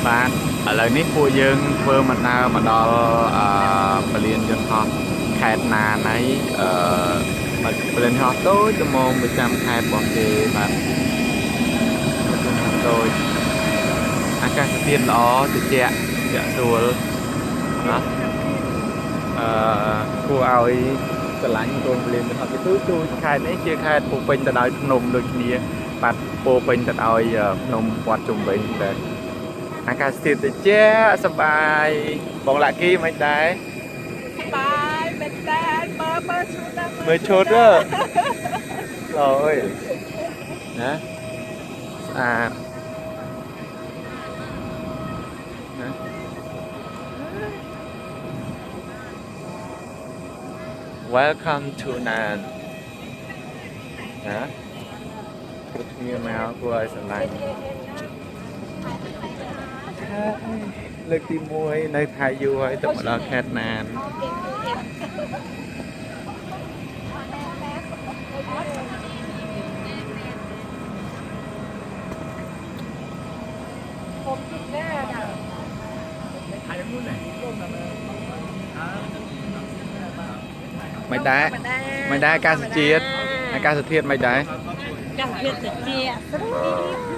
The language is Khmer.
បានឥឡូវនេះពួកយើងធ្វើដំណើរមកដល់ពលានយន្តហោះខេត្តណាណៃពលានហោះតូចល្មមប្រចាំខេត្តរបស់គេបាទតូចអាកាសធាតុល្អត្រជាក់ស្រួលណាគួរឲ្យស្រឡាញ់កូនពលានយន្តហោះទៅទូខេត្តនេះជាខេត្តពោពេញទៅដោយភ្នំដូចគ្នាបាទពោពេញទៅដោយភ្នំព័ទ្ធជុំវិញតែអាកាសធាតុត្រជាក់សប្បាយបងឡាក់គីមិនដែរបាយមែនតែមើលឈុតមើលឈុតអើអូយណាស្អាតណា Welcome to Nan ណាព្រឹកគ្នាមកគួរឲ្យស្រឡាញ់លើកទី1នៅថៃយូរហើយទៅមកដល់ខេត្តណានผมกินแน่น่ะ មិនដែរអាកាសធាតុមិនដែរ កាសធាតុត្រជាក់ស្រួល